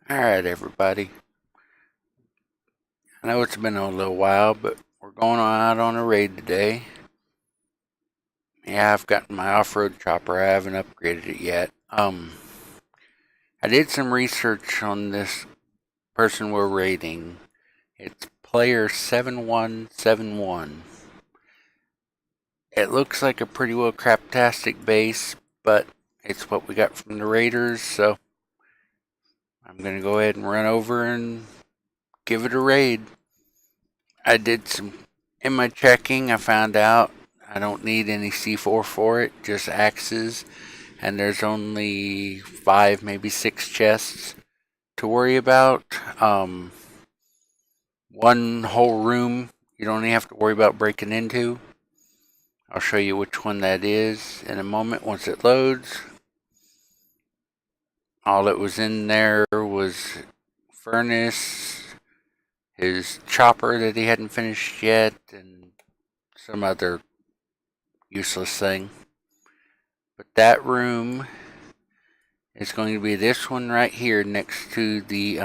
Alright, everybody. I know it's been a little while, but we're going out on a raid today. Yeah, I've gotten my off-road chopper. I haven't upgraded it yet. I did some research on this person we're raiding. It's player 7171. It looks like a pretty well craptastic base, but it's what we got from the raiders, so I'm going to go ahead and run over and give it a raid. I did some, in my checking, I found out I don't need any C4 for it, just axes, and there's only 5, maybe 6 chests to worry about. One whole room you don't even have to worry about breaking into. I'll show you which one that is in a moment once it loads. All that was in there was furnace, his chopper that he hadn't finished yet, and some other useless thing. But that room is going to be this one right here next to the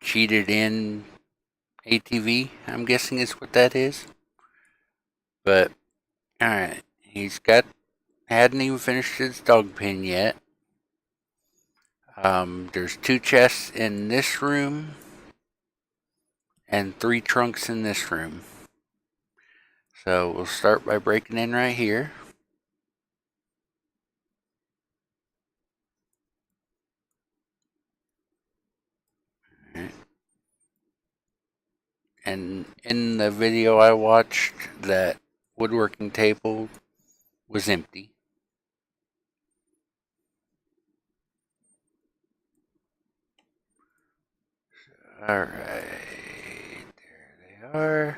cheated in ATV. I'm guessing is what that is. But alright, hadn't even finished his dog pen yet. There's 2 chests in this room and 3 trunks in this room. So we'll start by breaking in right here. And in the video I watched, that woodworking table was empty. Alright, there they are.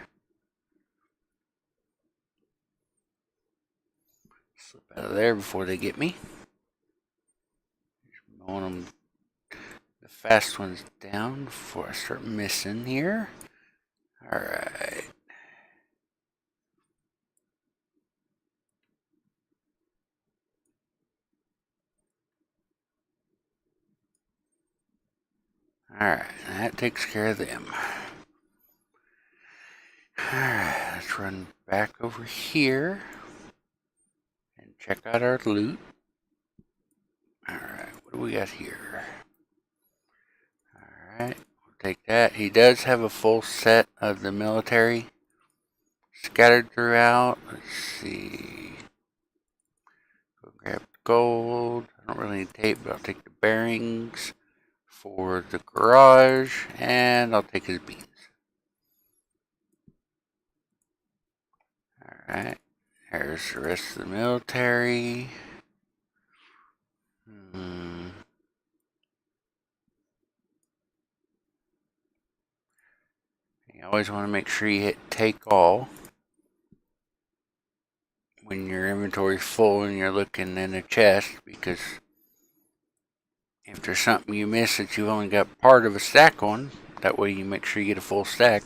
Slip out of there before they get me. Mowing them, the fast ones down before I start missing here. Alright. Alright, that takes care of them. Alright, let's run back over here and check out our loot. Alright, what do we got here? Alright, we'll take that. He does have a full set of the military scattered throughout. Let's see. Go grab the gold. I don't really need tape, but I'll take the bearings for the garage, and I'll take his beans. Alright, there's the rest of the military. You always want to make sure you hit take all when your inventory's full and you're looking in a chest, because if there's something you miss that you've only got part of a stack on, that way you make sure you get a full stack.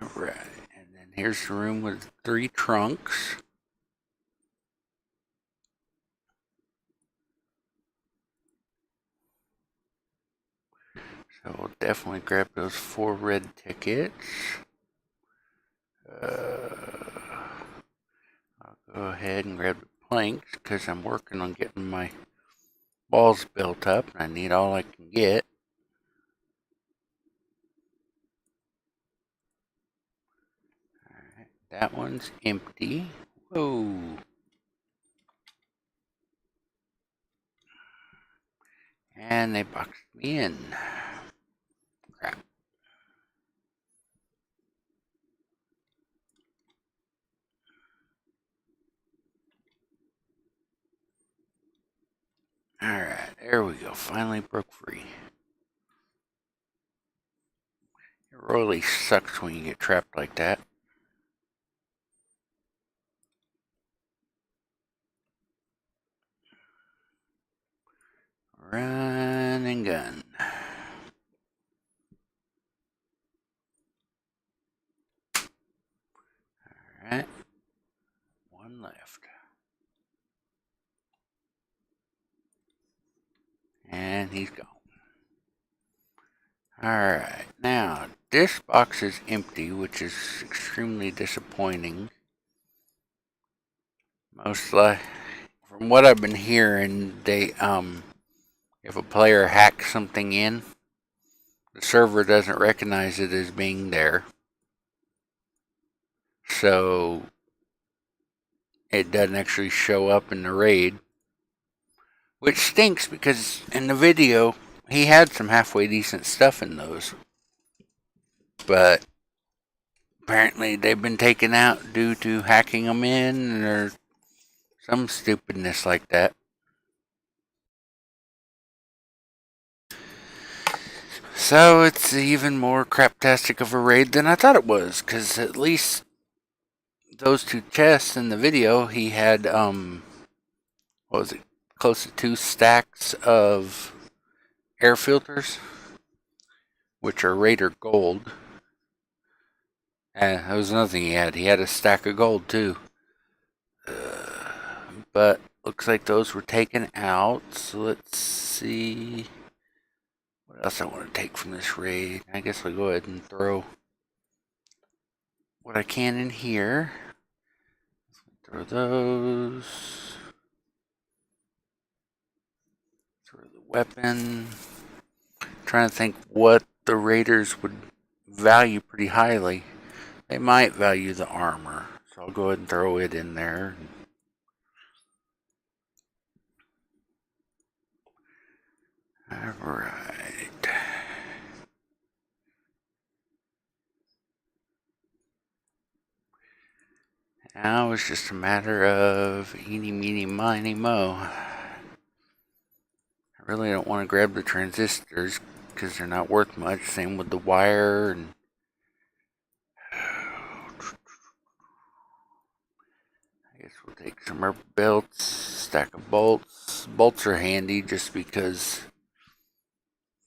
Alright, and then here's the room with 3 trunks. So we'll definitely grab those 4 red tickets. I'll go ahead and grab the planks because I'm working on getting my walls built up and I need all I can get. Alright, that one's empty. Whoa. And they boxed me in. Crap. Alright, there we go. Finally broke free. It really sucks when you get trapped like that. Run and gun. Alright. One left. And he's gone. Alright, now this box is empty, which is extremely disappointing. Most like, from what I've been hearing, they if a player hacks something in, the server doesn't recognize it as being there. So it doesn't actually show up in the raid. Which stinks because in the video, he had some halfway decent stuff in those. But apparently they've been taken out due to hacking them in or some stupidness like that. So it's even more craptastic of a raid than I thought it was, because at least those two chests in the video, he had, what was it, close to 2 stacks of air filters, which are Raider gold. And that was another thing he had. He had a stack of gold too. But looks like those were taken out. So let's see what else I want to take from this raid. I guess I'll go ahead and throw what I can in here. Throw those. Throw the weapon. Trying to think what the raiders would value pretty highly. They might value the armor. So I'll go ahead and throw it in there. Alright. Now it's just a matter of eeny, meeny, miny, mo. I really don't want to grab the transistors because they're not worth much. Same with the wire. And I guess we'll take some rubber belts, stack of bolts. Bolts are handy just because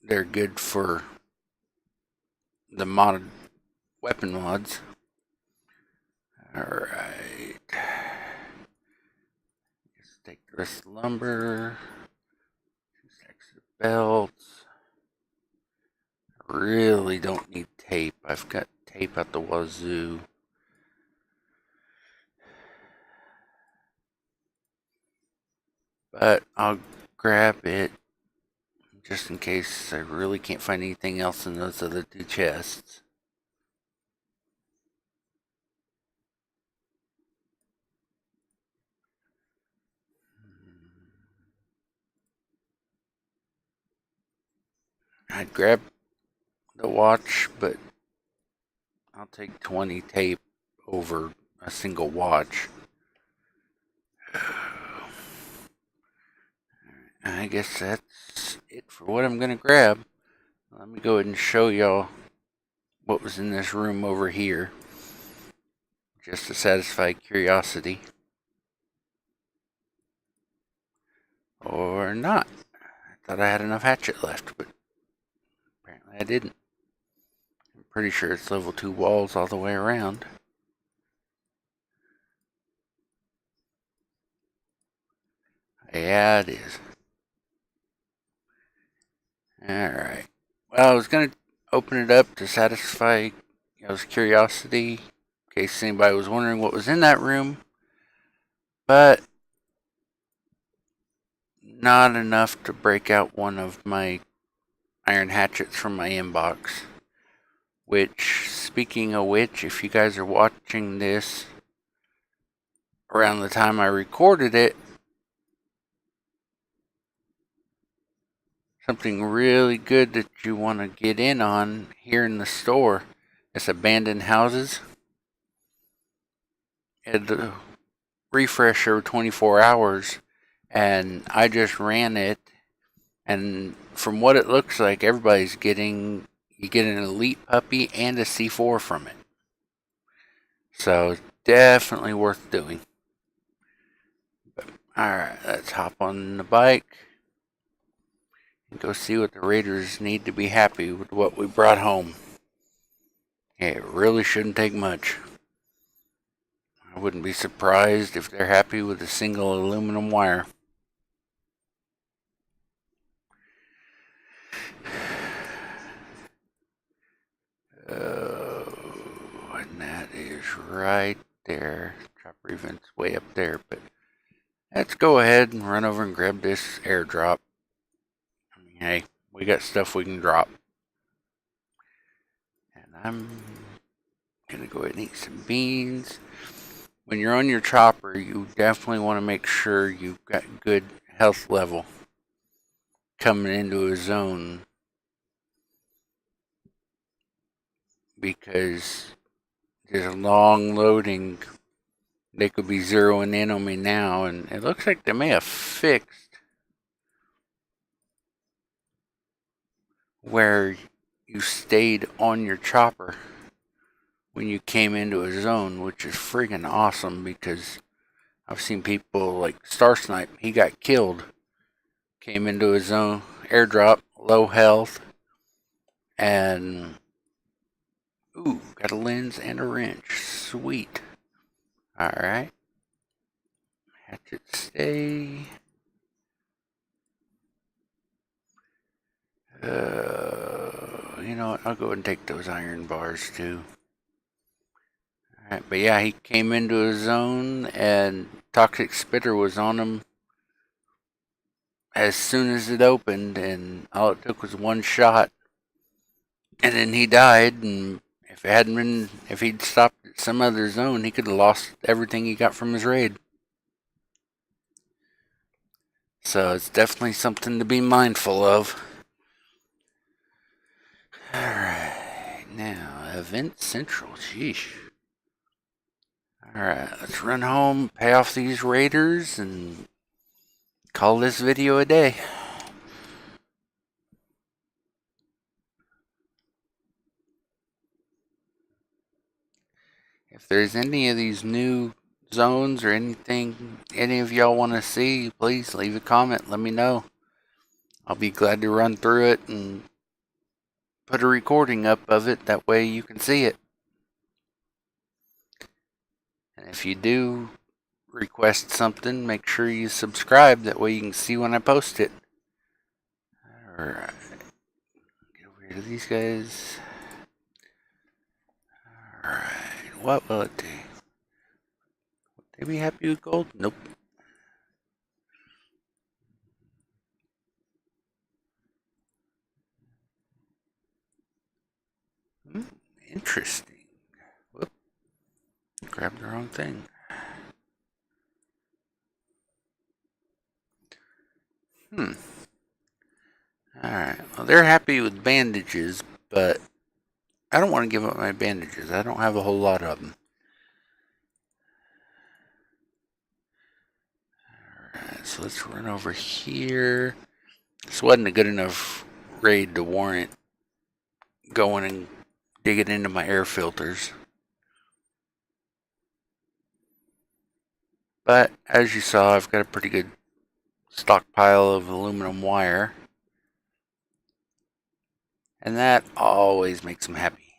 they're good for the modded weapon mods. Alright. Let's take the rest of the lumber. 2 stacks of belts. I really don't need tape. I've got tape at the wazoo. But I'll grab it just in case I really can't find anything else in those other 2 chests. I'd grab the watch, but I'll take 20 tape over a single watch. I guess that's it for what I'm going to grab. Let me go ahead and show y'all what was in this room over here, just to satisfy curiosity. Or not. I thought I had enough hatchet left, but apparently I didn't. I'm pretty sure it's level 2 walls all the way around. Yeah, it is. Alright. Well, I was going to open it up to satisfy y'all's curiosity, in case anybody was wondering what was in that room. But not enough to break out one of my iron hatchets from my inbox. Which, speaking of which, if you guys are watching this around the time I recorded it, something really good that you want to get in on here in the store is abandoned houses. It'll refresh over 24 hours, and I just ran it, and from what it looks like, everybody's getting, you get an elite puppy and a C4 from it. So definitely worth doing. Alright, let's hop on the bike and go see what the Raiders need to be happy with what we brought home. It really shouldn't take much. I wouldn't be surprised if they're happy with a single aluminum wire. right there. Chopper event's way up there, but let's go ahead and run over and grab this airdrop. I mean, hey, we got stuff we can drop. And I'm gonna go ahead and eat some beans. When you're on your chopper, you definitely want to make sure you've got good health level coming into a zone, because there's a long loading. They could be zeroing in on me now, and it looks like they may have fixed where you stayed on your chopper when you came into a zone, which is friggin' awesome, because I've seen people like Star Snipe, he got killed, came into a zone, airdrop, low health, and ooh, got a lens and a wrench, sweet. Alright, hatchet stay. You know what, I'll go ahead and take those iron bars too. Alright, but yeah, he came into a zone and Toxic Spitter was on him as soon as it opened, and all it took was one shot, and then he died. And if he'd stopped at some other zone, he could have lost everything he got from his raid. So it's definitely something to be mindful of. Alright, now Event Central, sheesh. Alright, let's run home, pay off these raiders, and call this video a day. If there's any of these new zones or anything any of y'all want to see, please leave a comment, let me know. I'll be glad to run through it and put a recording up of it, that way you can see it. And if you do request something, make sure you subscribe, that way you can see when I post it. Alright, get over here to these guys. Alright, what will it do? Would they be happy with gold? Nope. Interesting. Whoop. Grabbed the wrong thing. Alright, well, they're happy with bandages, but I don't want to give up my bandages. I don't have a whole lot of them. Alright, so let's run over here. This wasn't a good enough raid to warrant going and digging into my air filters. But as you saw, I've got a pretty good stockpile of aluminum wire. And that always makes them happy.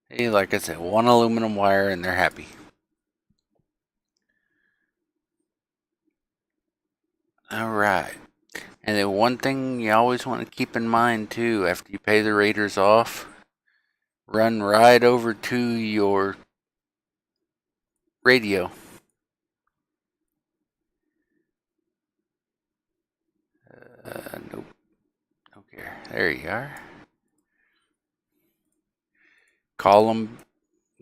Hey, like I said, one aluminum wire and they're happy. Alright. And then one thing you always want to keep in mind too, after you pay the raiders off, run right over to your radio. Nope. Don't care. There you are. Call them,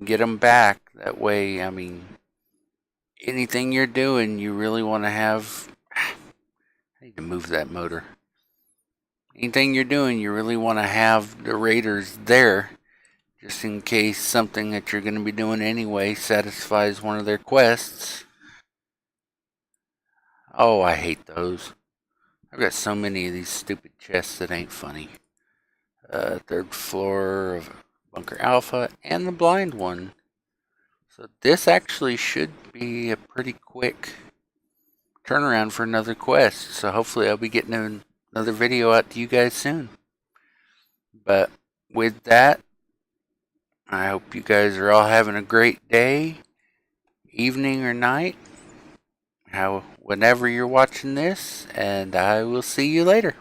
get them back. That way, I mean, anything you're doing, you really want to have. I need to move that motor. Anything you're doing, you really want to have the raiders there, just in case something that you're going to be doing anyway satisfies one of their quests. Oh, I hate those. I've got so many of these stupid chests that ain't funny. Third floor of Bunker Alpha and the blind one. So this actually should be a pretty quick turnaround for another quest. So hopefully I'll be getting another video out to you guys soon. But with that, I hope you guys are all having a great day, evening or night, whenever you're watching this, and I will see you later.